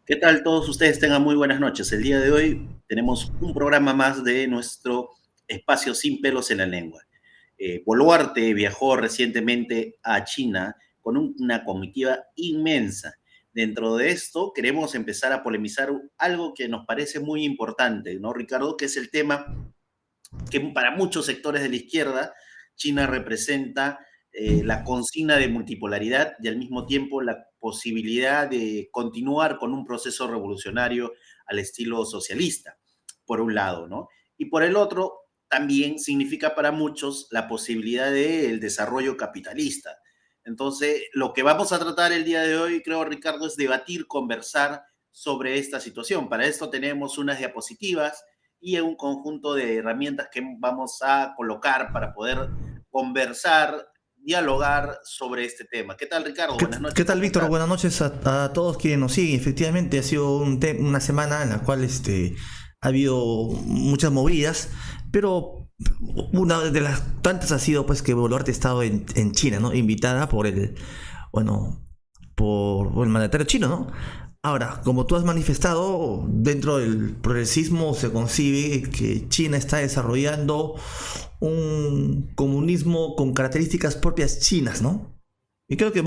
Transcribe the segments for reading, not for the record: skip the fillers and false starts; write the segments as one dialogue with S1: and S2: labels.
S1: ¿Qué tal todos ustedes? Tengan muy buenas noches. El día de hoy tenemos un programa más de nuestro espacio Sin pelos en la lengua. Boluarte viajó recientemente a China con una comitiva inmensa. Dentro de esto queremos empezar a polemizar algo que nos parece muy importante, ¿no, Ricardo? Que es el tema que para muchos sectores de la izquierda, China representa la consigna de multipolaridad y al mismo tiempo la posibilidad de continuar con un proceso revolucionario al estilo socialista, por un lado, ¿no? Y por el otro, también significa para muchos la posibilidad del desarrollo capitalista. Entonces, lo que vamos a tratar el día de hoy, creo, Ricardo, es debatir, conversar sobre esta situación. Para esto tenemos unas diapositivas y un conjunto de herramientas que vamos a colocar para poder conversar, dialogar sobre este tema. ¿Qué tal, Ricardo? Buenas
S2: ¿Qué
S1: noches,
S2: tal,
S1: ¿cómo
S2: Víctor?
S1: estás?
S2: Buenas noches a todos quienes nos siguen. Efectivamente, ha sido una semana en la cual ha habido muchas movidas, pero una de las tantas ha sido pues que Boluarte ha estado en China, ¿no? Invitada bueno, por el mandatario chino, ¿no? Ahora, como tú has manifestado, dentro del progresismo se concibe que China está desarrollando un comunismo con características propias chinas, ¿no? Y creo que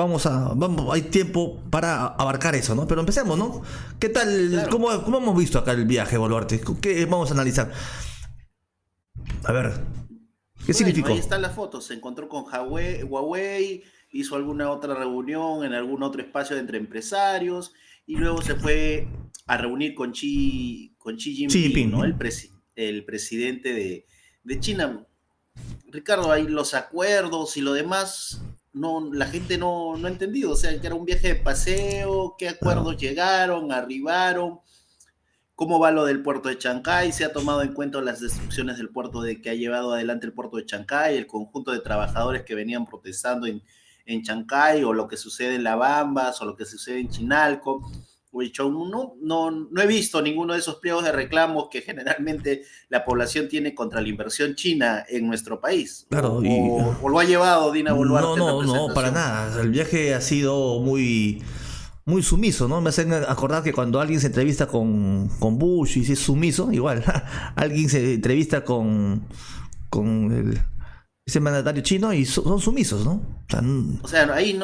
S2: hay tiempo para abarcar eso, ¿no? Pero empecemos, ¿no? ¿Qué tal?
S1: Claro.
S2: ¿Cómo hemos visto acá el viaje, Boluarte? ¿Qué vamos a analizar? A ver, ¿qué
S1: Bueno, ahí
S2: significó?
S1: están las fotos. Se encontró con Huawei, hizo alguna otra reunión en algún otro espacio entre empresarios y luego se fue a reunir con Xi
S2: Xi
S1: Jinping,
S2: Jinping,
S1: ¿no?
S2: ¿no?
S1: El presidente de China. Ricardo, ahí los acuerdos y lo demás, no, la gente no ha entendido. O sea, que era un viaje de paseo, qué
S2: Claro.
S1: acuerdos llegaron, arribaron, cómo va lo del puerto de Chancay, se ha tomado en cuenta las destrucciones del puerto que ha llevado adelante el puerto de Chancay, el conjunto de trabajadores que venían protestando en Chancay, o lo que sucede en La Bambas, o lo que sucede en Chinalco. No he visto ninguno de esos pliegos de reclamos que generalmente la población tiene contra la inversión china en nuestro país.
S2: Claro, y
S1: O lo ha llevado Dina
S2: no,
S1: Boluarte en
S2: no, no, para
S1: representación.
S2: nada. El viaje ha sido muy sumiso, ¿no? Me hacen acordar que cuando alguien se entrevista con Bush y si es sumiso, igual, alguien se entrevista con ese mandatario chino y son sumisos, ¿no? O sea,
S1: O sea, ahí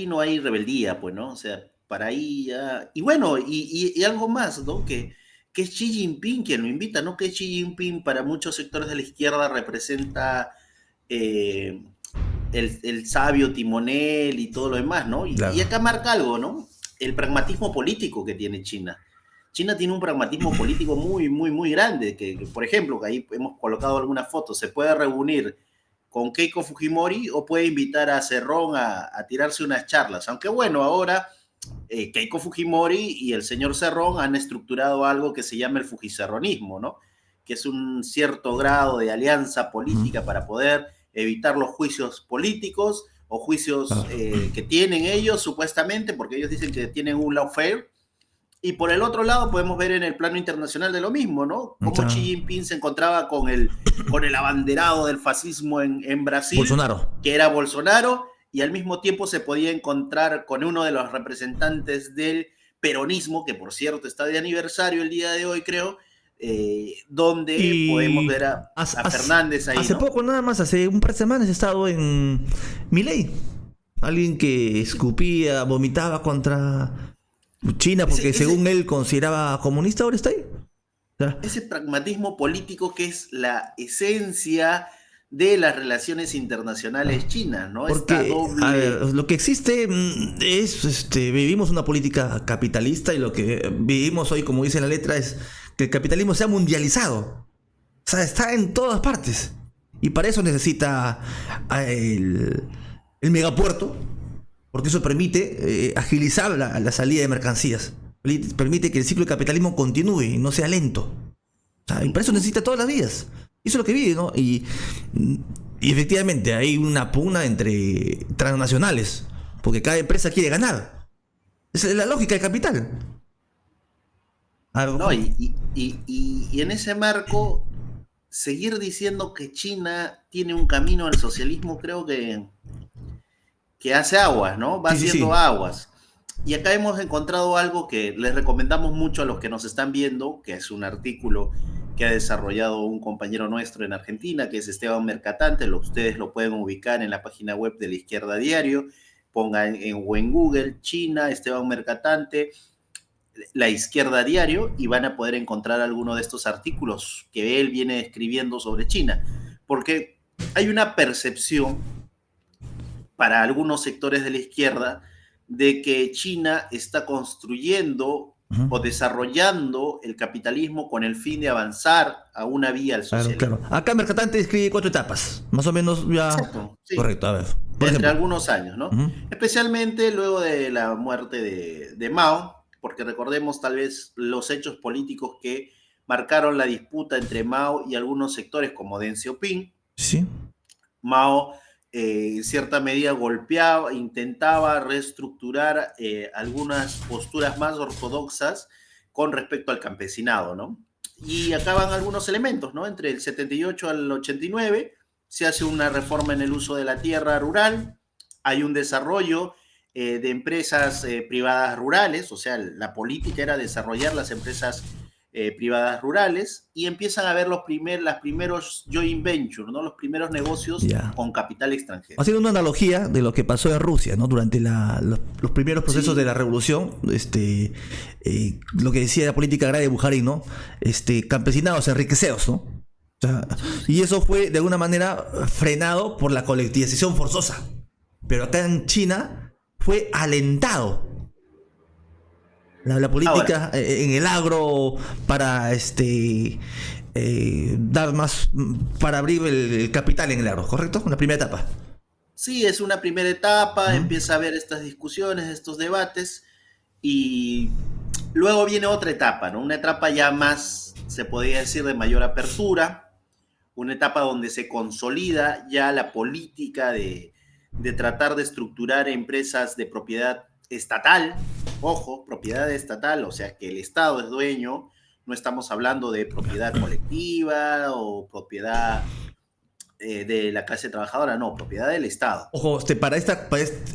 S1: no hay rebeldía, pues, ¿no? O sea, para ahí ya... Y bueno, y algo más, ¿no? Que es Xi Jinping quien lo invita, ¿no? Que Xi Jinping para muchos sectores de la izquierda representa eh, el sabio timonel y todo lo demás, ¿no? Y
S2: claro.
S1: acá marca algo, ¿no? El pragmatismo político que tiene China. China tiene un pragmatismo político muy grande, por ejemplo, que ahí hemos colocado algunas fotos, se puede reunir con Keiko Fujimori o puede invitar a Cerrón a tirarse unas charlas. Aunque bueno, ahora Keiko Fujimori y el señor Cerrón han estructurado algo que se llama el fujicerronismo, ¿no? Que es un cierto grado de alianza
S2: Ujú,
S1: política para poder evitar los juicios políticos o juicios
S2: claro.
S1: que tienen ellos supuestamente, porque ellos dicen que tienen un lawfare. Y por el otro lado podemos ver en el plano internacional de lo mismo, ¿no?
S2: O
S1: Cómo
S2: sea,
S1: Xi Jinping se encontraba con el abanderado del fascismo en Brasil,
S2: Bolsonaro.
S1: que era Bolsonaro, y al mismo tiempo se podía encontrar con uno de los representantes del peronismo, que por cierto está de aniversario el día de hoy, creo, donde podemos
S2: Y
S1: ver a Fernández ahí,
S2: hace
S1: ¿no?
S2: poco, nada más, hace un par de semanas, he estado en Milei. Alguien que escupía, vomitaba contra China porque según
S1: Ese,
S2: él consideraba comunista, ahora está ahí. O sea,
S1: ese pragmatismo político que es la esencia de las relaciones internacionales chinas, ¿no? Esta
S2: porque, a ver,
S1: doble...
S2: lo que existe es, vivimos una política capitalista y lo que vivimos hoy, como dice la letra, es que el capitalismo sea mundializado. sea, está en todas partes. Y para eso necesita el, el megapuerto, porque eso permite agilizar la salida de mercancías. Permite que el ciclo de capitalismo continúe y no sea lento. O sea, y para eso necesita todas las vías. Eso es lo que vive, ¿no? Y efectivamente hay una pugna entre transnacionales, porque cada empresa quiere ganar. Esa es la lógica del capital.
S1: No, y en ese marco, seguir diciendo que China tiene un camino al socialismo, creo que hace aguas, ¿no? Va
S2: Sí, sí,
S1: haciendo
S2: sí.
S1: aguas. Y acá hemos encontrado algo que les recomendamos mucho a los que nos están viendo, que es un artículo que ha desarrollado un compañero nuestro en Argentina, que es Esteban Mercatante. Ustedes lo pueden ubicar en la página web de La Izquierda Diario. Pongan o en Google China, Esteban Mercatante, La Izquierda Diario, y van a poder encontrar alguno de estos artículos que él viene escribiendo sobre China. Porque hay una percepción para algunos sectores de la izquierda de que China está construyendo
S2: Ujú.
S1: o desarrollando el capitalismo con el fin de avanzar a una vía al
S2: Claro, claro.
S1: socialismo.
S2: Acá Mercatante escribe 4 etapas. Más o menos ya.
S1: Exacto, sí,
S2: Correcto, a ver. Por
S1: entre
S2: ejemplo.
S1: algunos años, ¿no?
S2: Ujú.
S1: Especialmente luego de la muerte de Mao, porque recordemos tal vez los hechos políticos que marcaron la disputa entre Mao y algunos sectores como Deng Xiaoping.
S2: Sí.
S1: Mao en cierta medida golpeaba, intentaba reestructurar algunas posturas más ortodoxas con respecto al campesinado, ¿no? Y acaban algunos elementos, ¿no? Entre el 78 al 89 se hace una reforma en el uso de la tierra rural, hay un desarrollo de empresas privadas rurales, o sea, la política era desarrollar las empresas privadas rurales, y empiezan a ver las primeros joint ventures, ¿no? Los primeros negocios
S2: Ya.
S1: con capital extranjero.
S2: Haciendo una analogía de lo que pasó en Rusia, ¿no? Durante los primeros procesos de
S1: Sí,
S2: la revolución, lo que decía la política agraria de Bujarin, ¿no? Campesinados enriqueceos, ¿no? O sea,
S1: sí,
S2: y
S1: sí.
S2: eso fue de alguna manera frenado por la colectivización forzosa. Pero acá en China fue alentado la
S1: Ahora,
S2: política en el agro para dar más, para abrir el capital en el agro, ¿correcto? Una primera etapa.
S1: sí, es una primera etapa,
S2: Ujú.
S1: empieza a haber estas discusiones, estos debates, y luego viene otra etapa, ¿no? Una etapa ya más, se podría decir, de mayor apertura, una etapa donde se consolida ya la política de tratar de estructurar empresas de propiedad estatal, ojo, propiedad estatal, o sea que el Estado es dueño, no estamos hablando de propiedad colectiva o propiedad de la clase trabajadora, no, propiedad del Estado.
S2: Ojo,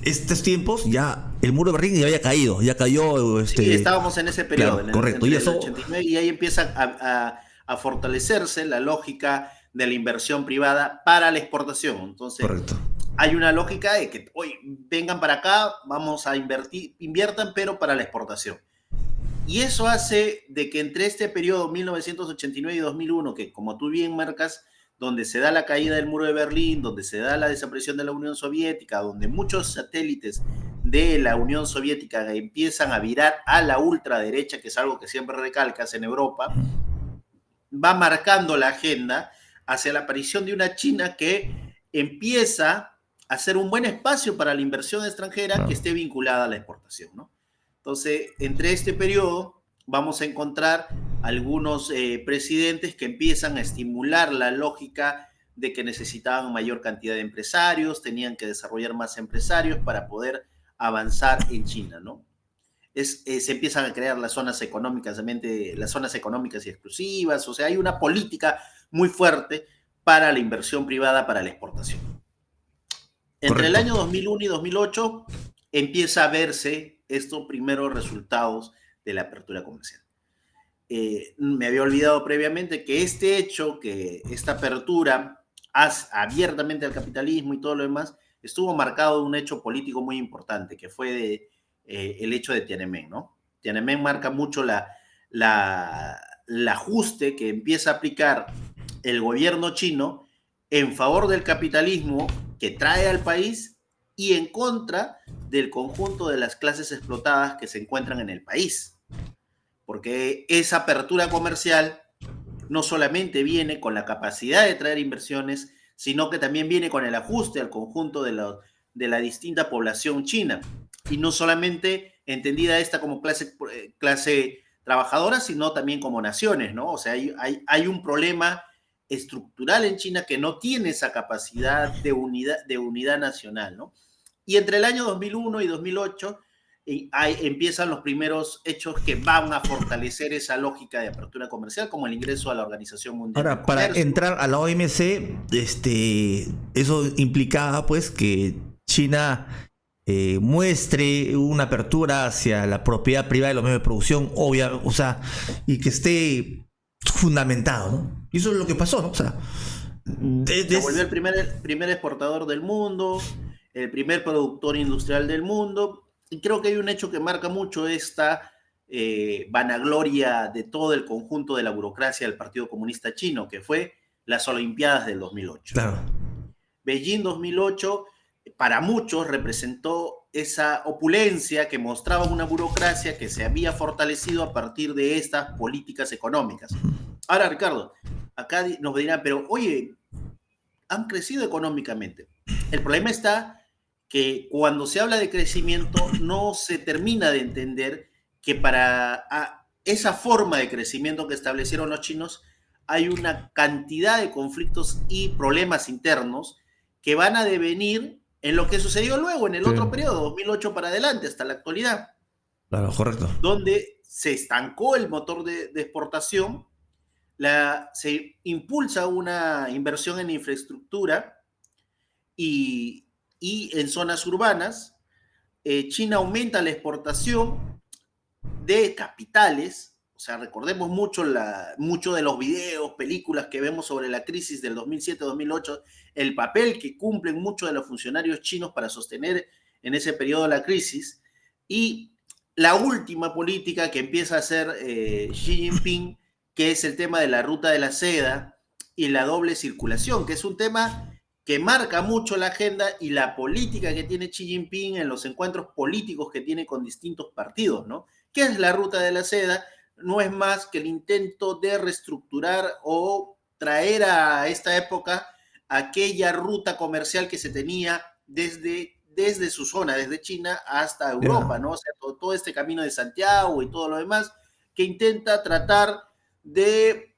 S2: estos tiempos ya el muro de Berlín ya había caído, ya cayó,
S1: Sí, estábamos en ese periodo,
S2: claro, correcto, y
S1: entre el
S2: eso,
S1: 89, y ahí empieza a fortalecerse la lógica de la inversión privada para la exportación. Entonces,
S2: correcto.
S1: hay una lógica de que, oye, vengan para acá, vamos a invertir, inviertan, pero para la exportación. Y eso hace de que entre este periodo 1989 y 2001, que como tú bien marcas, donde se da la caída del muro de Berlín, donde se da la desaparición de la Unión Soviética, donde muchos satélites de la Unión Soviética empiezan a virar a la ultraderecha, que es algo que siempre recalcas en Europa, va marcando la agenda hacia la aparición de una China que empieza a ser un buen espacio para la inversión extranjera que
S2: Claro.
S1: esté vinculada a la exportación, ¿no? Entonces, entre este periodo vamos a encontrar algunos presidentes que empiezan a estimular la lógica de que necesitaban mayor cantidad de empresarios, tenían que desarrollar más empresarios para poder avanzar en China, ¿no? Se empiezan a crear las zonas económicas y exclusivas, o sea, hay una política muy fuerte para la inversión privada, para la exportación. Entre el
S2: Correcto.
S1: año 2001 y 2008 empieza a verse estos primeros resultados de la apertura comercial. Me había olvidado previamente que este hecho, que esta apertura abiertamente al capitalismo y todo lo demás, estuvo marcado de un hecho político muy importante, que fue el hecho de Tiananmen, ¿no? Tiananmen marca mucho el ajuste que empieza a aplicar el gobierno chino en favor del capitalismo que trae al país y en contra del conjunto de las clases explotadas que se encuentran en el país, porque esa apertura comercial no solamente viene con la capacidad de traer inversiones, sino que también viene con el ajuste al conjunto de la distinta población china. Y no solamente entendida esta como clase trabajadora, sino también como naciones, ¿no? O sea, hay un problema estructural en China que no tiene esa capacidad de unidad nacional, ¿no? Y entre el año 2001 y 2008 empiezan los primeros hechos que van a fortalecer esa lógica de apertura comercial, como el ingreso a la Organización Mundial del
S2: Ahora, para
S1: Comercio.
S2: entrar a la OMC, eso implicaba pues que China muestre una apertura hacia la propiedad privada de los medios de producción, obvia, o sea, y que esté fundamentado, ¿no? Y eso es lo que pasó, ¿no? O sea,
S1: se volvió el primer exportador del mundo, el primer productor industrial del mundo, y creo que hay un hecho que marca mucho esta vanagloria de todo el conjunto de la burocracia del Partido Comunista Chino, que fue las Olimpiadas del 2008.
S2: Claro.
S1: Beijing 2008 para muchos representó esa opulencia que mostraba una burocracia que se había fortalecido a partir de estas políticas económicas. Ahora, Ricardo, acá nos dirán, pero oye, han crecido económicamente. El problema está que cuando se habla de crecimiento no se termina de entender que para esa forma de crecimiento que establecieron los chinos hay una cantidad de conflictos y problemas internos que van a devenir en lo que sucedió luego en el otro periodo, 2008 para adelante, hasta la actualidad.
S2: Claro, correcto.
S1: Donde se estancó el motor de exportación, se impulsa una inversión en infraestructura y en zonas urbanas. China aumenta la exportación de capitales. O sea, recordemos mucho de los videos, películas que vemos sobre la crisis del 2007-2008, el papel que cumplen muchos de los funcionarios chinos para sostener en ese periodo la crisis. Y la última política que empieza a hacer Xi Jinping, que es el tema de la ruta de la seda y la doble circulación, que es un tema que marca mucho la agenda y la política que tiene Xi Jinping en los encuentros políticos que tiene con distintos partidos, ¿no? ¿Qué es la ruta de la seda? No es más que el intento de reestructurar o traer a esta época aquella ruta comercial que se tenía desde su zona, desde China hasta Europa, ¿no? O sea, todo este camino de Santiago y todo lo demás, que intenta tratar de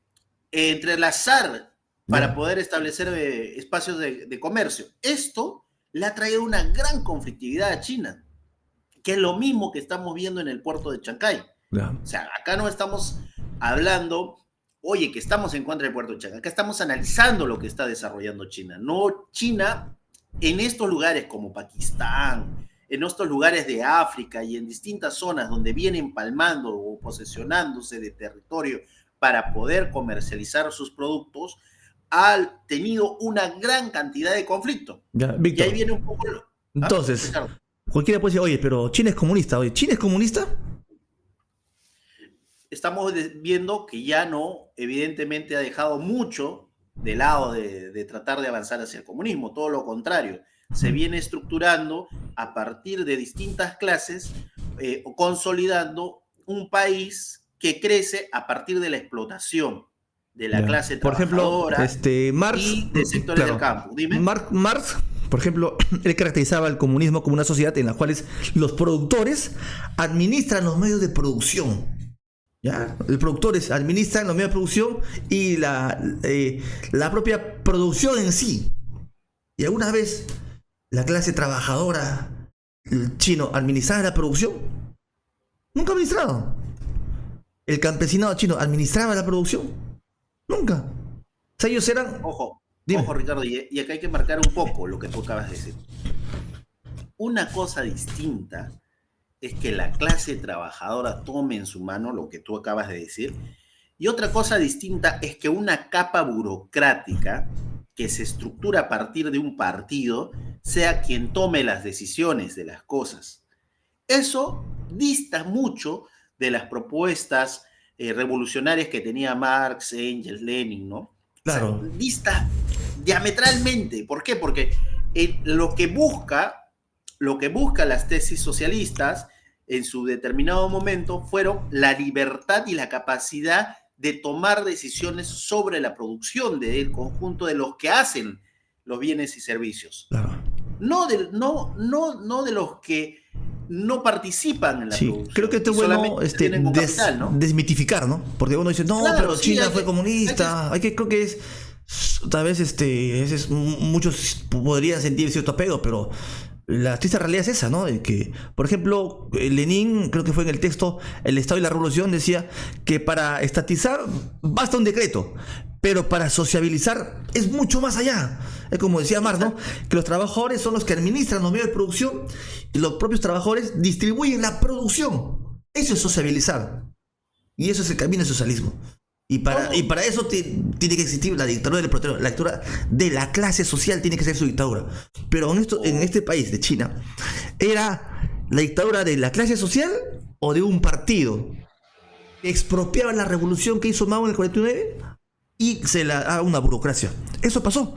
S1: entrelazar para poder establecer espacios de comercio. Esto le ha traído una gran conflictividad a China, que es lo mismo que estamos viendo en el puerto de Chancay. O sea, acá no estamos hablando, oye, que estamos en contra del puerto de Chancay, acá estamos analizando lo que está desarrollando China. No, China en estos lugares como Pakistán, en estos lugares de África y en distintas zonas donde vienen palmando o posesionándose de territorio para poder comercializar sus productos, ha tenido una gran cantidad de conflictos.
S2: Víctor,
S1: y ahí viene un poco...
S2: Entonces, cualquiera puede decir, oye, pero China es comunista. Oye, ¿China es comunista?
S1: Estamos viendo que ya no, evidentemente ha dejado mucho de lado de tratar de avanzar hacia el comunismo, todo lo contrario, se viene estructurando a partir de distintas clases, consolidando un país que crece a partir de la explotación de la clase trabajadora.
S2: Por ejemplo, Marx,
S1: y de sectores del campo. Dime.
S2: Marx, por ejemplo, él caracterizaba el comunismo como una sociedad en la cual los productores administran los medios de producción. ¿Ya? Los productores administran los medios de producción y la propia producción en sí. Y alguna vez la clase trabajadora, el chino, administraba la producción. Nunca administrado. El campesinado chino administraba la producción. Nunca. O sea, ellos eran...
S1: Ojo, Ricardo, y acá hay que marcar un poco lo que tú acabas de decir. Una cosa distinta es que la clase trabajadora tome en su mano lo que tú acabas de decir, y otra cosa distinta es que una capa burocrática que se estructura a partir de un partido sea quien tome las decisiones de las cosas. Eso dista mucho de las propuestas revolucionarias que tenía Marx, Engels, Lenin, ¿no?
S2: Claro.
S1: O sea, dista diametralmente. ¿Por qué? Porque lo que busca las tesis socialistas en su determinado momento fueron la libertad y la capacidad de tomar decisiones sobre la producción del conjunto de los que hacen los bienes y servicios.
S2: Claro.
S1: No de los que no participan en la
S2: Sí,
S1: producción.
S2: creo que esto es bueno
S1: con capital, ¿no?
S2: desmitificar, ¿no? Porque uno dice, no,
S1: Claro,
S2: pero
S1: sí,
S2: China fue comunista. Creo que es, tal vez muchos podrían sentir cierto apego, pero la triste realidad es esa, ¿no? De que, por ejemplo, Lenin, creo que fue en el texto El Estado y la Revolución, decía que para estatizar basta un decreto, pero para sociabilizar es mucho más allá. Es como decía Marx, ¿no? Que los trabajadores son los que administran los medios de producción y los propios trabajadores distribuyen la producción. Eso es sociabilizar. Y eso es el camino del socialismo. Y para eso tiene que existir la dictadura del proletariado. La dictadura de la clase social tiene que ser su dictadura. Pero en este país de China, ¿era la dictadura de la clase social o de un partido que expropiaba la revolución que hizo Mao en el 49 y se la da una burocracia? Eso pasó.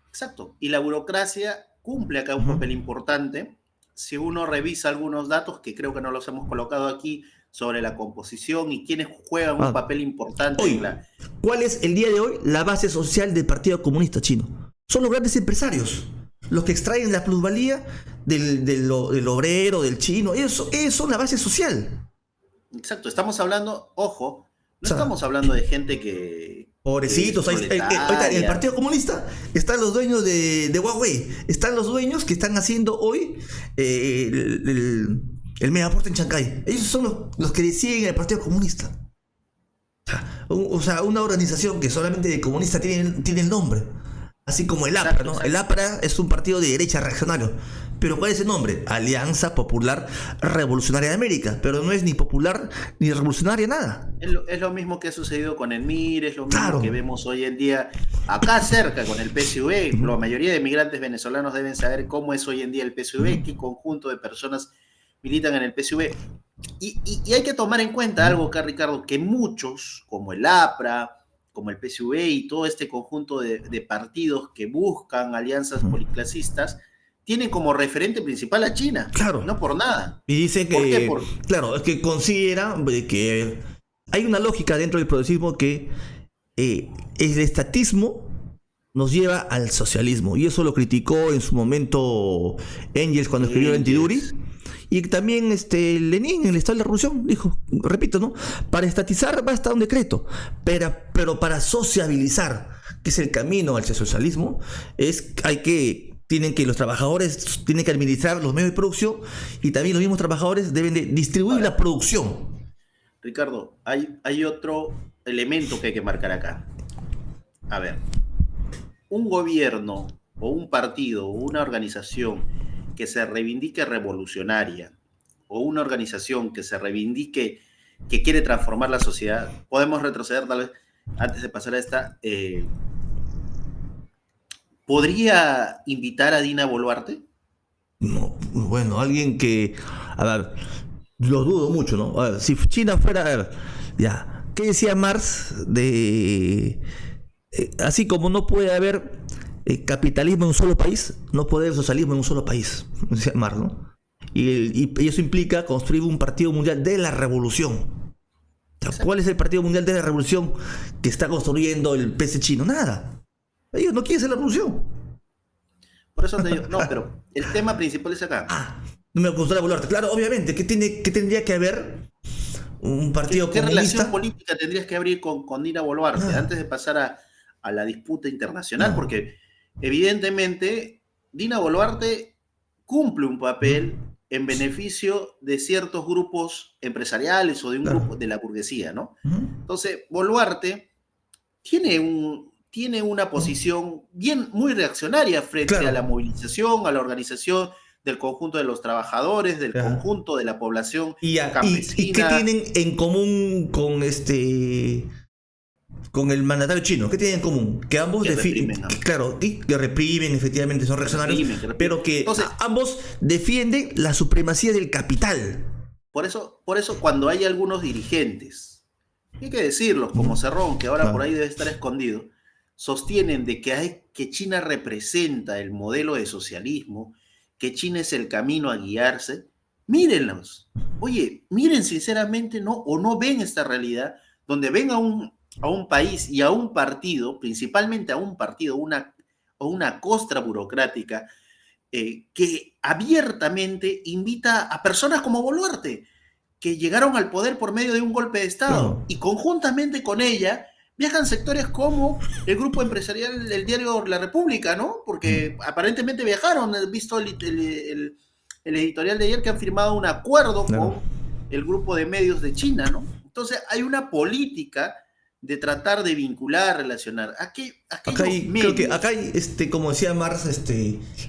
S1: Exacto. Y la burocracia cumple acá un papel importante. Si uno revisa algunos datos, que creo que no los hemos colocado aquí, sobre la composición y quienes juegan un papel importante
S2: hoy, ¿cuál es el día de hoy la base social del Partido Comunista Chino? Son los grandes empresarios, los que extraen la plusvalía del obrero, del chino. Eso es la base social.
S1: Exacto, estamos hablando, ojo, estamos hablando de gente que...
S2: Pobrecitos, ahorita en el Partido Comunista están los dueños de Huawei, están los dueños que están haciendo hoy el Megaporte en Chancay. Ellos son los que deciden el Partido Comunista. O sea, una organización que solamente de comunista tiene el nombre. Así como el APRA, ¿no? El APRA es un partido de derecha reaccionario. Pero ¿cuál es el nombre? Alianza Popular Revolucionaria de América. Pero no es ni popular ni revolucionaria, nada.
S1: Es lo mismo que ha sucedido con el MIR, es lo mismo que vemos hoy en día acá cerca con el PSV. La mayoría de migrantes venezolanos deben saber cómo es hoy en día el PSV, qué conjunto de personas militan en el PSV. Y hay que tomar en cuenta algo acá, Ricardo, que muchos, como el APRA, como el PSV y todo este conjunto de partidos que buscan alianzas policlasistas, tienen como referente principal a China.
S2: Claro.
S1: No por nada.
S2: Y dice que, claro, es que considera que hay una lógica dentro del progresismo que el estatismo nos lleva al socialismo. Y eso lo criticó en su momento Engels cuando escribió el Antiduri. Y también Lenin en el Estado de la Revolución dijo, repito, ¿no? Para estatizar basta un decreto, pero para sociabilizar, que es el camino al socialismo, los trabajadores tienen que administrar los medios de producción y también los mismos trabajadores deben de distribuir la producción.
S1: Ricardo, hay otro elemento que hay que marcar acá. A ver, un gobierno o un partido o una organización que se reivindique revolucionaria o una organización que se reivindique que quiere transformar la sociedad, podemos retroceder tal vez antes de pasar a esta, ¿podría invitar a Dina Boluarte?
S2: No, bueno, alguien que, a ver, lo dudo mucho, ¿no? A ver, si China fuera, a ver, ya, ¿qué decía Marx de, así como no puede haber capitalismo en un solo país, no puede haber socialismo en un solo país, decía Marx, ¿no? Y eso implica construir un partido mundial de la revolución. O sea, ¿cuál es el partido mundial de la revolución que está construyendo el PC chino? Nada. Ellos no quieren hacer la revolución.
S1: Por eso te digo, no, pero el tema principal es acá.
S2: No me gustaría Boluarte. Claro, obviamente, ¿qué tendría que haber un partido comunista?
S1: ¿Qué relación política tendrías que abrir con Dina Boluarte antes de pasar a la disputa internacional? Porque evidentemente Dina Boluarte cumple un papel en beneficio de ciertos grupos empresariales o de un grupo de la burguesía, ¿no? Entonces, Boluarte tiene una posición muy reaccionaria frente a la movilización, a la organización del conjunto de los trabajadores, del conjunto de la población campesina.
S2: ¿Y qué tienen en común con el mandatario chino? ¿Qué tienen en común? Que ambos defienden, claro, que reprimen, efectivamente son reaccionarios, pero que entonces, ambos defienden la supremacía del capital.
S1: Por eso cuando hay algunos dirigentes, hay que decirlos, como Cerrón, que ahora por ahí debe estar escondido, sostienen de que China representa el modelo de socialismo, que China es el camino a guiarse. Mírenlos. Oye, miren sinceramente, ¿no? O no ven esta realidad donde ven a un país y a un partido, principalmente a un partido, o una costra burocrática, que abiertamente invita a personas como Boluarte, que llegaron al poder por medio de un golpe de Estado,
S2: Claro.
S1: y conjuntamente con ella viajan sectores como el grupo empresarial del diario La República, ¿no? Porque aparentemente viajaron, he visto el editorial de ayer que han firmado un acuerdo
S2: Claro.
S1: con el grupo de medios de China, ¿no? Entonces hay una política de tratar de vincular, relacionar.
S2: Acá
S1: Aquellos
S2: hay, creo que
S1: medios.
S2: acá hay, como decía Marx,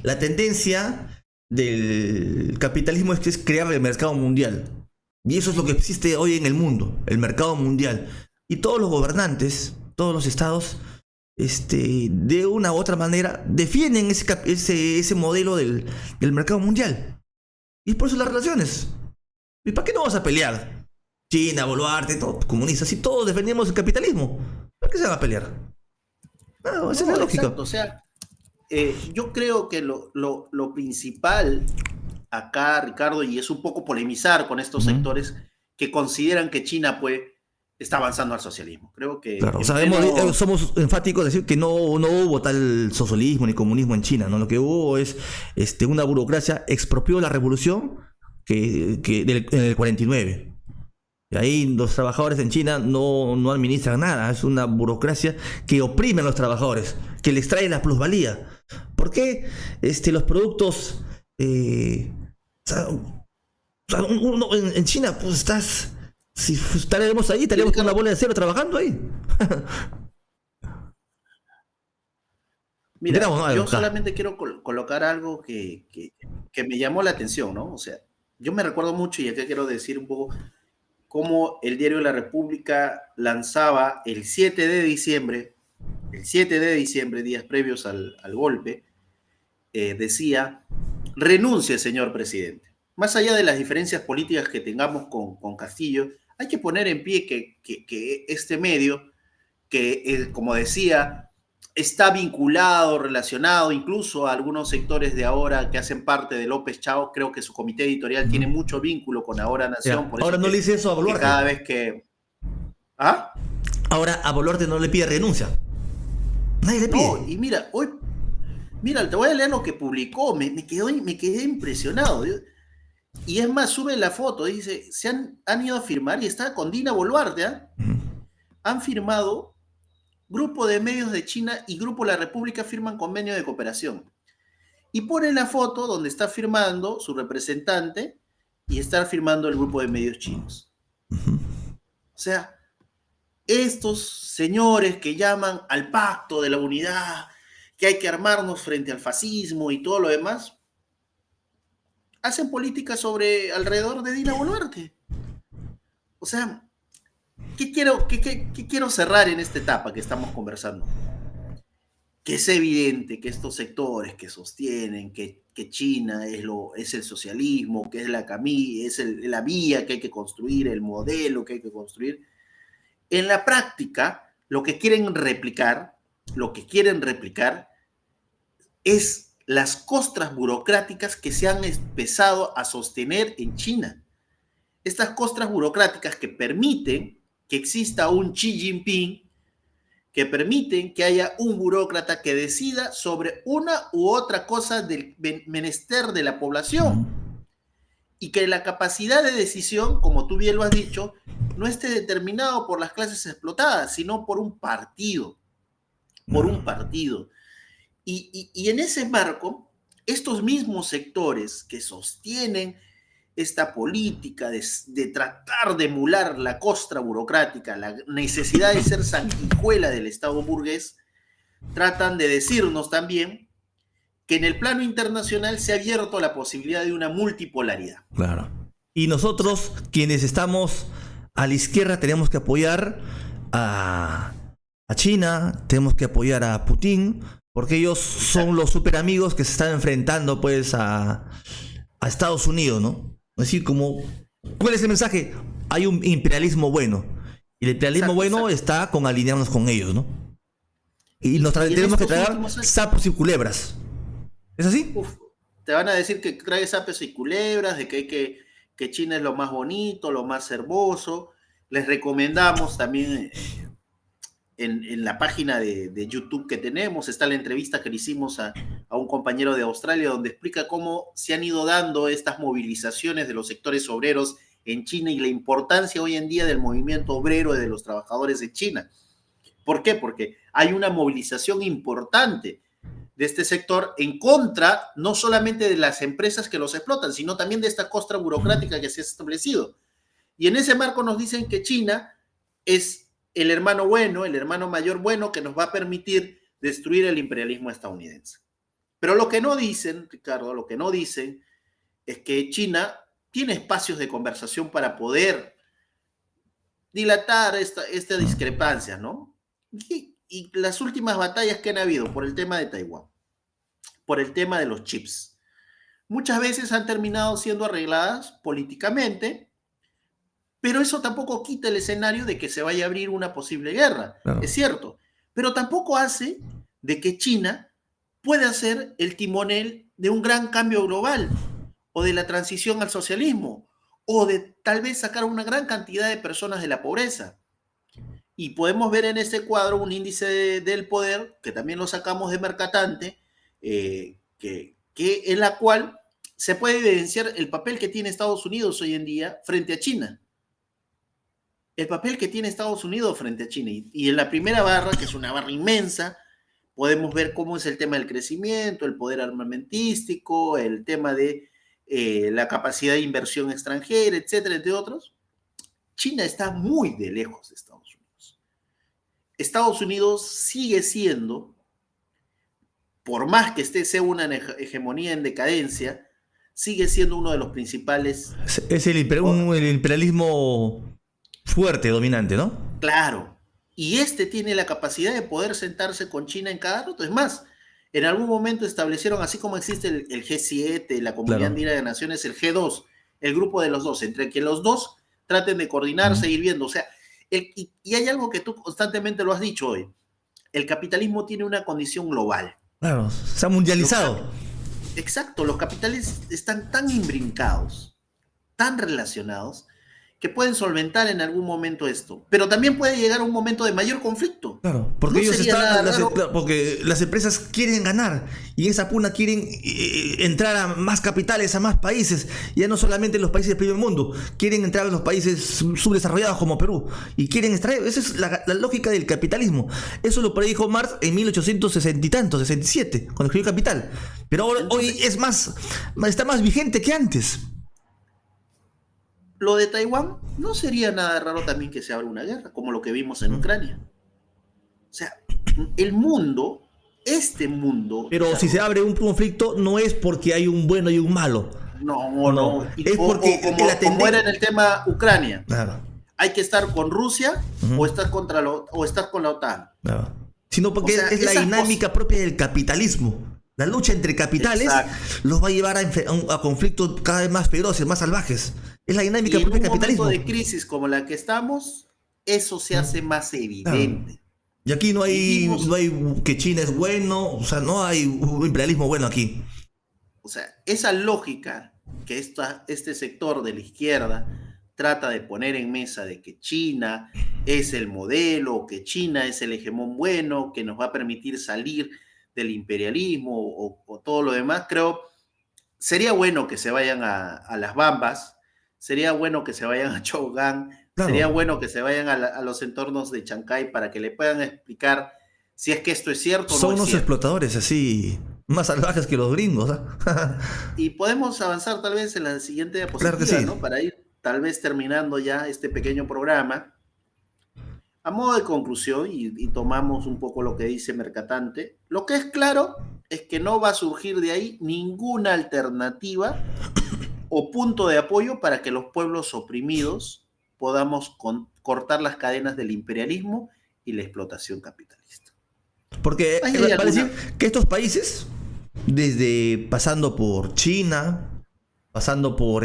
S2: la tendencia del capitalismo es crear el mercado mundial. Y eso es lo que existe hoy en el mundo, el mercado mundial. Y todos los gobernantes, todos los estados, de una u otra manera, defienden ese modelo del mercado mundial. Y por eso las relaciones. ¿Y para qué no vas a pelear? China, Boluarte, todos comunistas, y todos defendemos el capitalismo. ¿Para qué se van a pelear? No, esa es la
S1: No,
S2: lógica.
S1: exacto. O sea, yo creo que lo principal acá, Ricardo, y es un poco polemizar con estos
S2: Ujú.
S1: sectores que consideran que China, pues, está avanzando al socialismo. Creo que
S2: Claro,
S1: en
S2: sabemos,
S1: pleno.
S2: somos enfáticos de decir que no hubo tal socialismo ni comunismo en China, ¿no? Lo que hubo es una burocracia expropió la revolución en el 49. Y ahí los trabajadores en China no administran nada, es una burocracia que oprime a los trabajadores, que les trae la plusvalía. ¿Por qué los productos... en China, pues estás... Si estaremos ahí,
S1: Y
S2: estaríamos con una
S1: Ricardo,
S2: bola de cero trabajando ahí.
S1: mira,
S2: Digamos, ¿no?
S1: yo
S2: Acá.
S1: solamente quiero colocar algo que me llamó la atención, ¿no? O sea, yo me recuerdo mucho, y acá quiero decir un poco cómo el diario La República lanzaba el 7 de diciembre, días previos al golpe, decía, renuncie, señor presidente. Más allá de las diferencias políticas que tengamos con Castillo, hay que poner en pie que este medio, que como decía, está vinculado, relacionado incluso a algunos sectores de ahora que hacen parte de López Chao, creo que su comité editorial tiene
S2: Ujú.
S1: mucho vínculo con Ahora Nación,
S2: Ya.
S1: por
S2: Ahora
S1: eso
S2: no le dice eso a
S1: que
S2: Boluarte.
S1: cada vez que... ¿Ah?
S2: Ahora a Boluarte no le pide renuncia. Nadie le
S1: No,
S2: pide.
S1: y mira, mira, te voy a leer lo que publicó, me quedé impresionado. Y es más, sube la foto, dice, han ido a firmar y está con Dina Boluarte, ¿eh?
S2: Ujú.
S1: Han firmado, Grupo de Medios de China y Grupo La República firman convenio de cooperación. Y pone la foto donde está firmando su representante y está firmando el Grupo de Medios chinos.
S2: Ujú.
S1: O sea, estos señores que llaman al pacto de la unidad, que hay que armarnos frente al fascismo y todo lo demás, hacen política alrededor de Dina Boluarte. O sea, ¿qué quiero cerrar en esta etapa que estamos conversando? Que es evidente que estos sectores que sostienen que China es el socialismo, que es la vía que hay que construir, el modelo que hay que construir, en la práctica lo que quieren replicar es las costras burocráticas que se han empezado a sostener en China. Estas costras burocráticas que permiten que exista un Xi Jinping, que permiten que haya un burócrata que decida sobre una u otra cosa del menester de la población y que la capacidad de decisión, como tú bien lo has dicho, no esté determinado por las clases explotadas, sino por un partido, por
S2: No.
S1: un partido. Y en ese marco, estos mismos sectores que sostienen esta política de tratar de emular la costra burocrática, la necesidad de ser sanguijuela del Estado burgués, tratan de decirnos también que en el plano internacional se ha abierto la posibilidad de una multipolaridad.
S2: Claro. Y
S1: O sea,
S2: nosotros, quienes estamos a la izquierda, tenemos que apoyar a, a China, tenemos que apoyar a Putin, porque ellos son
S1: exacto,
S2: los super amigos que se están enfrentando pues a Estados Unidos, ¿no? Es decir, como, ¿cuál es el mensaje? Hay un imperialismo bueno. Y el imperialismo
S1: exacto,
S2: bueno
S1: exacto.
S2: está con alinearnos con ellos, ¿no? Y
S1: Y en
S2: tenemos que
S1: estos
S2: tragar
S1: últimos años,
S2: sapos y culebras. ¿Es así?
S1: uf, te van a decir que trae sapos y culebras, de que China es lo más bonito, lo más hermoso. Les recomendamos también en la página de YouTube que tenemos, está la entrevista que le hicimos a un compañero de Australia, donde explica cómo se han ido dando estas movilizaciones de los sectores obreros en China y la importancia hoy en día del movimiento obrero y de los trabajadores de China. ¿Por qué? Porque hay una movilización importante de este sector en contra no solamente de las empresas que los explotan, sino también de esta costra burocrática que se ha establecido. Y en ese marco nos dicen que China es el hermano bueno, el hermano mayor bueno que nos va a permitir destruir el imperialismo estadounidense. Pero lo que no dicen, Ricardo, lo que no dicen es que China tiene espacios de conversación para poder dilatar esta discrepancia, ¿no? Y las últimas batallas que han habido por el tema de Taiwán, por el tema de los chips, muchas veces han terminado siendo arregladas políticamente, pero eso tampoco quita el escenario de que se vaya a abrir una posible guerra, claro. Es cierto, pero tampoco hace de que China pueda ser el timonel de un gran cambio global, o de la transición al socialismo, o de tal vez sacar una gran cantidad de personas de la pobreza. Y podemos ver en este cuadro un índice del poder, que también lo sacamos de Mercatante, en la cual se puede evidenciar el papel que tiene Estados Unidos hoy en día frente a China. El papel que tiene Estados Unidos frente a China. Y en la primera barra, que es una barra inmensa, podemos ver cómo es el tema del crecimiento, el poder armamentístico, el tema de la capacidad de inversión extranjera, etcétera, entre otros. China está muy de lejos de Estados Unidos. Estados Unidos sigue siendo, por más que sea una hegemonía en decadencia, sigue siendo uno de los principales...
S2: Es el imperialismo fuerte, dominante, ¿no?
S1: Claro. Y tiene la capacidad de poder sentarse con China en cada rato. Es más, en algún momento establecieron, así como existe el G7, la Comunidad Andina de Naciones, el G2, el grupo de los dos, entre que los dos traten de coordinarse, ir viendo. O sea, y hay algo que tú constantemente lo has dicho hoy. El capitalismo tiene una condición global.
S2: Claro, se ha mundializado.
S1: Exacto, los capitales están tan imbrincados, tan relacionados, que pueden solventar en algún momento esto. Pero también puede llegar a un momento de mayor conflicto.
S2: Claro, porque porque las empresas quieren ganar y esa puna quieren entrar a más capitales, a más países, ya no solamente los países del primer mundo, quieren entrar a los países subdesarrollados como Perú y quieren extraer. Esa es la lógica del capitalismo. Eso lo predijo Marx en 1860 y tanto, 67, cuando escribió Capital. Pero ahora, hoy está más vigente que antes.
S1: Lo de Taiwán no sería nada raro también que se abra una guerra, como lo que vimos en Ucrania. O sea, el mundo,
S2: Pero claro, si se abre un conflicto, no es porque hay un bueno y un malo.
S1: No.
S2: Es porque
S1: como era en el tema Ucrania.
S2: Claro.
S1: Hay que estar con Rusia o estar con la OTAN.
S2: Claro. Sino porque es la dinámica propia del capitalismo. La lucha entre capitales los va a llevar a conflictos cada vez más feroces, más salvajes. Es la dinámica propia del capitalismo.
S1: En un momento de crisis como la que estamos, eso se hace más evidente.
S2: Claro. Y aquí no hay que China es bueno, o sea, no hay un imperialismo bueno aquí.
S1: O sea, esa lógica que este sector de la izquierda trata de poner en mesa de que China es el modelo, que China es el hegemón bueno, que nos va a permitir salir del imperialismo o todo lo demás, creo, sería bueno que se vayan a las Bambas, sería bueno que se vayan a Chaogan, claro. Sería bueno que se vayan a los entornos de Chancay para que le puedan explicar si es que esto es cierto o no.
S2: Son unos explotadores así, más salvajes que los gringos.
S1: Y podemos avanzar tal vez en la siguiente diapositiva, claro que sí, ¿no? Para ir tal vez terminando ya este pequeño programa. A modo de conclusión, y tomamos un poco lo que dice Mercatante, lo que es claro es que no va a surgir de ahí ninguna alternativa o punto de apoyo para que los pueblos oprimidos podamos cortar las cadenas del imperialismo y la explotación capitalista.
S2: Porque parece que estos países, desde pasando por China, pasando por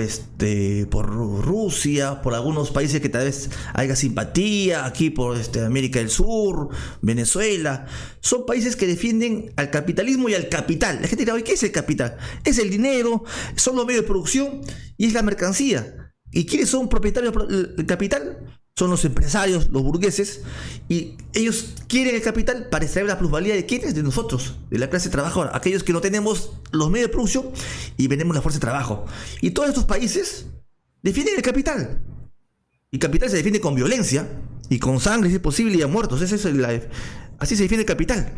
S2: Rusia, por algunos países que tal vez haya simpatía, aquí por América del Sur, Venezuela, son países que defienden al capitalismo y al capital. La gente dirá, ¿qué es el capital? Es el dinero, son los medios de producción y es la mercancía. ¿Y quiénes son propietarios del capital? son los empresarios, los burgueses, y ellos quieren el capital para extraer la plusvalía de quienes, de nosotros, de la clase trabajadora, aquellos que no tenemos los medios de producción y vendemos la fuerza de trabajo. Y todos estos países defienden el capital. Y capital se defiende con violencia y con sangre, si es posible, y a muertos. Así se defiende el capital.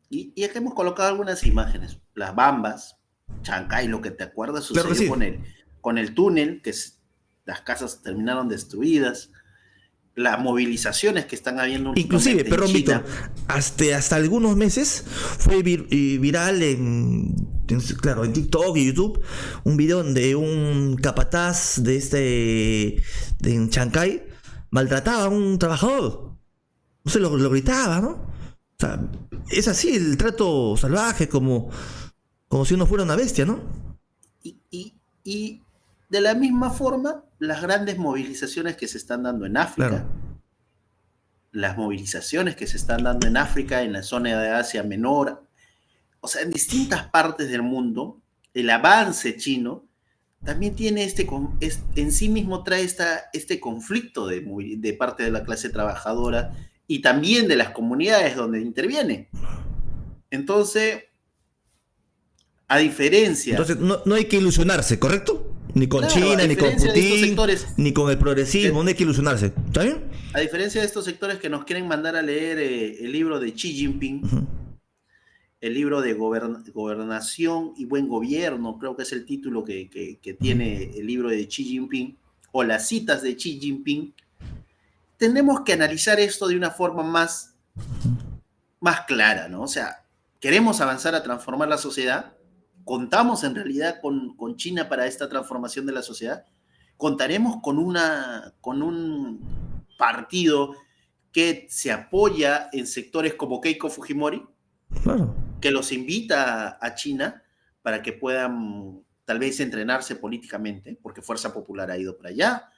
S1: Y aquí hemos colocado algunas imágenes. Las bambas, Chancay, lo que te acuerdas sucedió
S2: Claro que sí.
S1: con el túnel, las casas terminaron destruidas, las movilizaciones que están habiendo
S2: Inclusive,
S1: últimamente en
S2: perdón, Víctor,
S1: China.
S2: hasta algunos meses fue viral claro, en TikTok y YouTube un video donde un capataz en Chancay maltrataba a un trabajador. No sé, lo gritaba, ¿no? O sea, es así el trato salvaje, como si uno fuera una bestia, ¿no?
S1: Y de la misma forma, las grandes movilizaciones que se están dando en África,
S2: Claro.
S1: las movilizaciones que se están dando en África, en la zona de Asia Menor, o sea, en distintas partes del mundo, el avance chino también tiene en sí mismo trae este conflicto de parte de la clase trabajadora y también de las comunidades donde interviene. Entonces, a diferencia,
S2: Entonces, no hay que ilusionarse, ¿correcto? Ni con
S1: claro, a
S2: China, ni con
S1: diferencia de estos
S2: Putin,
S1: sectores,
S2: ni con el progresismo, no hay que ilusionarse. ¿Está bien?
S1: a diferencia de estos sectores que nos quieren mandar a leer el libro de Xi Jinping,
S2: Ujú.
S1: el libro de Gobernación y Buen Gobierno, creo que es el título que tiene el libro de Xi Jinping, o las citas de Xi Jinping, tenemos que analizar esto de una forma más clara, ¿no? O sea, ¿queremos avanzar a transformar la sociedad? ¿Contamos en realidad con China para esta transformación de la sociedad? ¿Contaremos con un partido que se apoya en sectores como Keiko Fujimori,
S2: Claro.
S1: que los invita a China para que puedan tal vez entrenarse políticamente, porque Fuerza Popular ha ido para allá,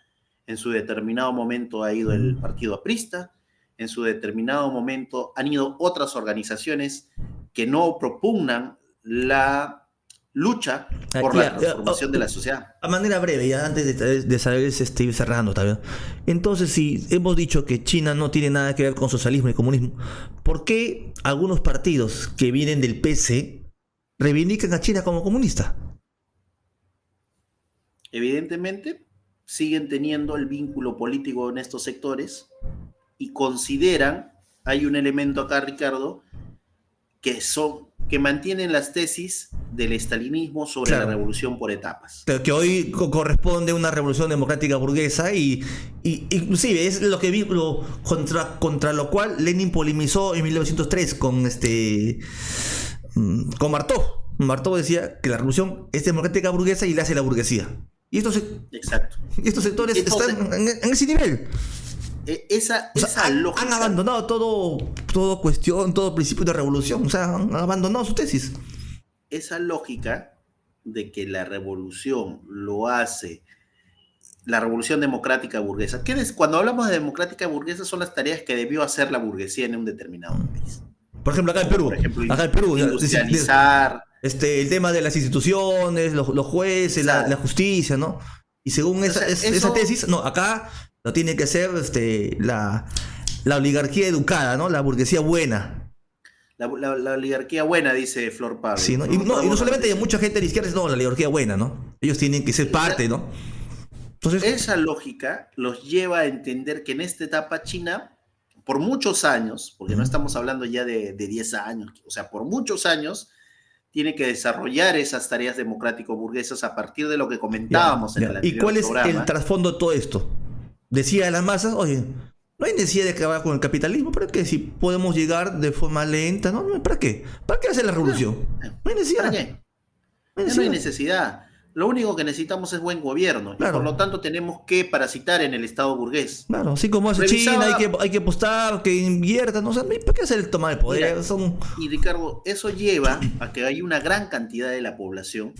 S1: en su determinado momento ha ido el Partido Aprista, en su determinado momento han ido otras organizaciones que no propugnan la lucha por la transformación de la sociedad.
S2: A manera breve, ya antes de saber ir cerrando, ¿está bien? Entonces, si hemos dicho que China no tiene nada que ver con socialismo y comunismo, ¿por qué algunos partidos que vienen del PC reivindican a China como comunista?
S1: Evidentemente, siguen teniendo el vínculo político en estos sectores y consideran, hay un elemento acá, Ricardo, que mantienen las tesis del estalinismo sobre la
S2: Claro.
S1: revolución por etapas.
S2: Pero que hoy corresponde a una revolución democrática burguesa y inclusive es lo que contra lo cual Lenin polemizó en 1903 con Martov. Martov decía que la revolución es democrática burguesa y la hace la burguesía. Y
S1: Exacto.
S2: estos sectores
S1: Entonces,
S2: están en ese nivel.
S1: esa
S2: O sea,
S1: lógica...
S2: han abandonado todo cuestión, todo principio de revolución. O sea, han abandonado su tesis.
S1: Esa lógica de que la revolución lo hace la revolución democrática burguesa. Cuando hablamos de democrática burguesa son las tareas que debió hacer la burguesía en un determinado país.
S2: Por ejemplo, acá en
S1: Como
S2: Perú.
S1: por ejemplo,
S2: Acá en Perú.
S1: industrializar.
S2: El tema de las instituciones, los jueces, la justicia, ¿no? Y según esa tesis, no, acá lo tiene que ser la oligarquía educada, ¿no? La burguesía buena.
S1: La oligarquía buena, dice Flor Pablo.
S2: Sí, ¿no? Y no solamente hay mucha gente de la izquierda, no, la oligarquía buena, ¿no? Ellos tienen que ser parte, ¿no? Entonces,
S1: esa lógica los lleva a entender que en esta etapa China, por muchos años, porque no estamos hablando ya de 10 años, o sea, por muchos años, tiene que desarrollar esas tareas democrático-burguesas a partir de lo que comentábamos en el anterior
S2: ¿y cuál es
S1: programa.
S2: el trasfondo de todo esto? Decía a las masas, oye, no hay necesidad de acabar con el capitalismo, ¿para qué? Si podemos llegar de forma lenta, ¿no? ¿Para qué? ¿Para qué hacer la revolución? No hay necesidad.
S1: ¿Para qué? No hay necesidad. Lo único que necesitamos es buen gobierno. Claro. Y por lo tanto tenemos que parasitar en el Estado burgués.
S2: Claro, así como hace China, hay que apostar, que inviertan, ¿no? O sea, ¿para qué hacer el tomar el poder?
S1: Mira, y Ricardo, eso lleva a que hay una gran cantidad de la población,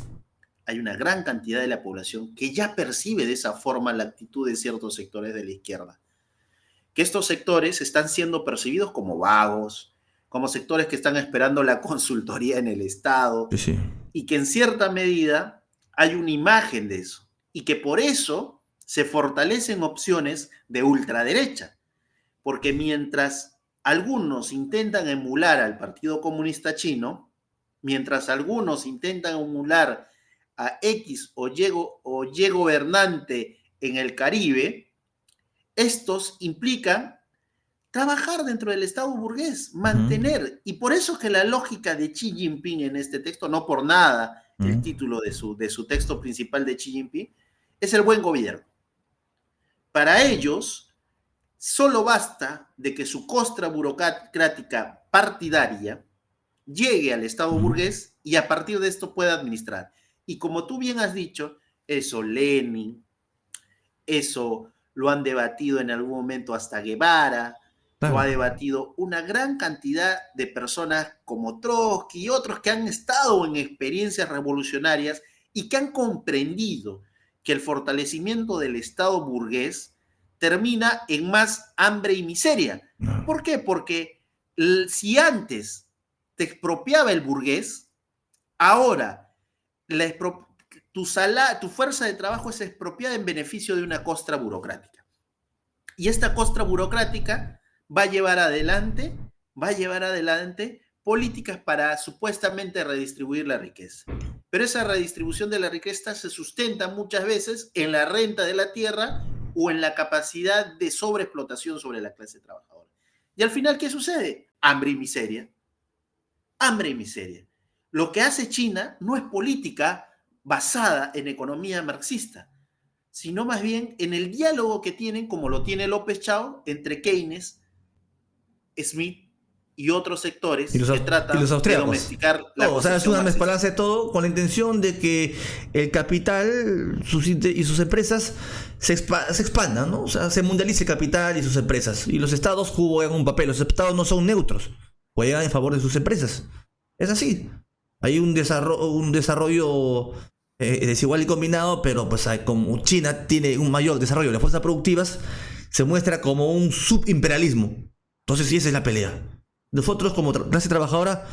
S1: que ya percibe de esa forma la actitud de ciertos sectores de la izquierda. Que estos sectores están siendo percibidos como vagos, como sectores que están esperando la consultoría en el Estado,
S2: sí.
S1: Y que en cierta medida hay una imagen de eso, y que por eso se fortalecen opciones de ultraderecha, porque mientras algunos intentan emular al Partido Comunista Chino, mientras algunos intentan emular a X o Y gobernante en el Caribe, estos implican trabajar dentro del Estado burgués, mantener, y por eso que la lógica de Xi Jinping en este texto, no por nada el título de su texto principal de Xi Jinping, es el buen gobierno. Para ellos, solo basta de que su costra burocrática partidaria llegue al Estado burgués y a partir de esto pueda administrar. Y como tú bien has dicho, eso Lenin, eso lo han debatido en algún momento hasta Guevara, lo ha debatido una gran cantidad de personas como Trotsky y otros que han estado en experiencias revolucionarias y que han comprendido que el fortalecimiento del Estado burgués termina en más hambre y miseria. ¿Por qué? Porque si antes te expropiaba el burgués, ahora tu fuerza de trabajo es expropiada en beneficio de una costra burocrática. Y esta costra burocrática va a llevar adelante políticas para supuestamente redistribuir la riqueza. Pero esa redistribución de la riqueza se sustenta muchas veces en la renta de la tierra o en la capacidad de sobreexplotación sobre la clase trabajadora. Y al final, ¿qué sucede? Hambre y miseria. Hambre y miseria. Lo que hace China no es política basada en economía marxista, sino más bien en el diálogo que tienen, como lo tiene López Chao, entre Keynes, Smith y otros sectores que tratan de domesticar la
S2: o sea, es una mezcolanza de todo con la intención de que el capital y sus empresas se expandan, ¿no? O sea, se mundialice el capital y sus empresas. Y los estados juegan un papel. Los estados no son neutros, juegan en favor de sus empresas. Es así. Hay un desarrollo desigual y combinado, pero pues como China tiene un mayor desarrollo de las fuerzas productivas, se muestra como un subimperialismo. Entonces sí, esa es la pelea. Nosotros como clase trabajadora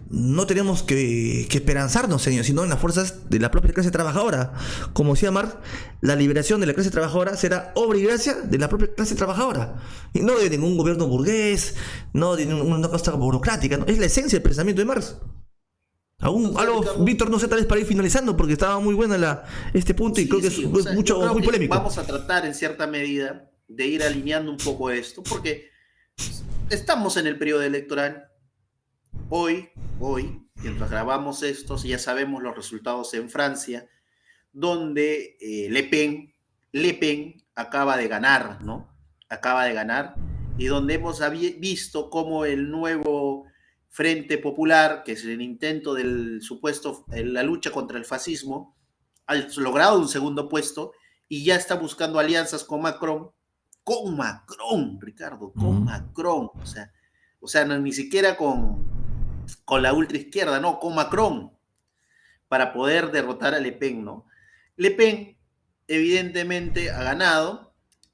S2: no tenemos que esperanzarnos, señor, sino en las fuerzas de la propia clase trabajadora. Como decía Marx, la liberación de la clase trabajadora será obra y gracia de la propia clase trabajadora. Y no de ningún gobierno burgués, no de ninguna cosa burocrática, ¿no? Es la esencia del pensamiento de Marx. Víctor, no sé, tal vez para ir finalizando, porque estaba muy buena este punto y creo que es muy polémico.
S1: Vamos a tratar en cierta medida de ir alineando un poco esto, porque estamos en el periodo electoral. Hoy, mientras grabamos esto, ya sabemos los resultados en Francia, donde Le Pen acaba de ganar, ¿no? Acaba de ganar, y donde hemos visto cómo el nuevo Frente Popular, que es el intento del supuesto, la lucha contra el fascismo, ha logrado un segundo puesto y ya está buscando alianzas con Macron, Ricardo, con Macron, o sea, no, ni siquiera con la ultraizquierda, no, con Macron, para poder derrotar a Le Pen, ¿no? Le Pen, evidentemente, ha ganado.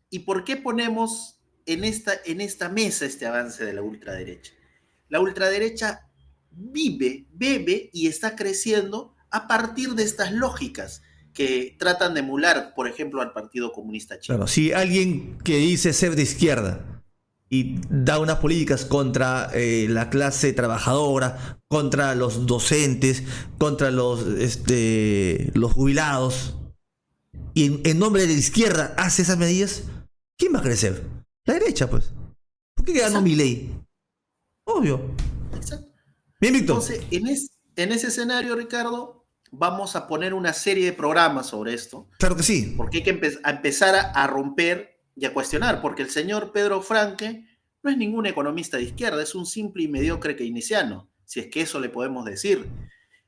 S1: ¿Y por qué ponemos en esta mesa este avance de la ultraderecha? La ultraderecha bebe y está creciendo a partir de estas lógicas que tratan de emular, por ejemplo, al Partido Comunista Chino.
S2: Claro, si alguien que dice ser de izquierda y da unas políticas contra la clase trabajadora, contra los docentes, contra los jubilados, y en nombre de la izquierda hace esas medidas, ¿quién va a crecer? La derecha, pues. ¿Por qué ganó Milei? Obvio.
S1: Exacto.
S2: Bien, Víctor.
S1: Entonces, en ese escenario, Ricardo, vamos a poner una serie de programas sobre esto.
S2: Claro que sí.
S1: Porque hay que empezar a romper y a cuestionar, porque el señor Pedro Franque no es ningún economista de izquierda, es un simple y mediocre keynesiano, si es que eso le podemos decir.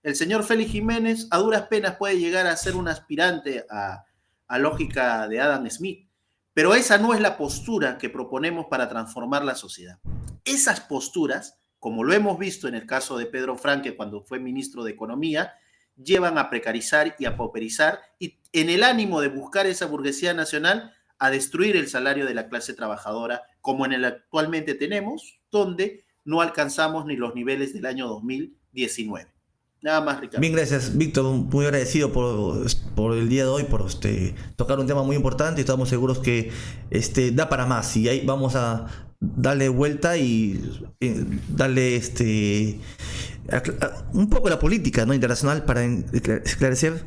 S1: El señor Félix Jiménez a duras penas puede llegar a ser un aspirante a lógica de Adam Smith, pero esa no es la postura que proponemos para transformar la sociedad. Esas posturas, como lo hemos visto en el caso de Pedro Franque cuando fue ministro de Economía, llevan a precarizar y a pauperizar, y en el ánimo de buscar esa burguesía nacional, a destruir el salario de la clase trabajadora, como en el actualmente tenemos, donde no alcanzamos ni los niveles del año 2019. Nada más, Ricardo.
S2: Bien, gracias, Víctor. Muy agradecido por el día de hoy, por tocar un tema muy importante. Estamos seguros que da para más. Y ahí vamos a darle vuelta y darle un poco la política, ¿no?, internacional, para esclarecer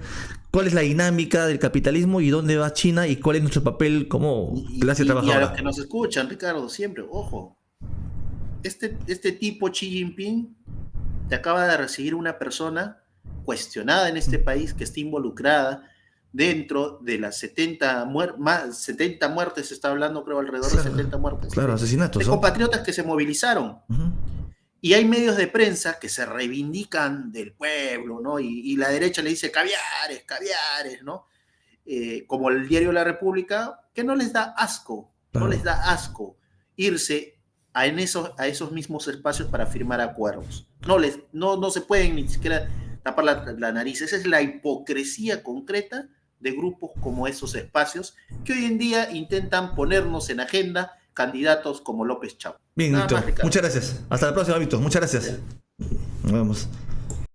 S2: cuál es la dinámica del capitalismo y dónde va China y cuál es nuestro papel como clase
S1: Y a los que
S2: trabajadora.
S1: nos escuchan, Ricardo, siempre, ojo, este tipo Xi Jinping te acaba de recibir una persona cuestionada en este país que está involucrada dentro de las 70 muertes, se está hablando creo alrededor de
S2: Claro,
S1: 70 muertes,
S2: claro, asesinatos,
S1: de
S2: ¿no?
S1: compatriotas que se movilizaron.
S2: Ujú.
S1: Y hay medios de prensa que se reivindican del pueblo, ¿no? Y la derecha le dice caviares, caviares, ¿no? Como el diario La República, que no les da asco, no les
S2: Claro.
S1: da asco irse a esos mismos espacios para firmar acuerdos. No se pueden ni siquiera tapar la nariz. Esa es la hipocresía concreta de grupos como esos espacios que hoy en día intentan ponernos en agenda candidatos como López Chau.
S2: Bien,
S1: Nada
S2: Víctor.
S1: más, Ricardo.
S2: Muchas gracias. Hasta la próxima, Víctor. Muchas gracias. Nos vemos.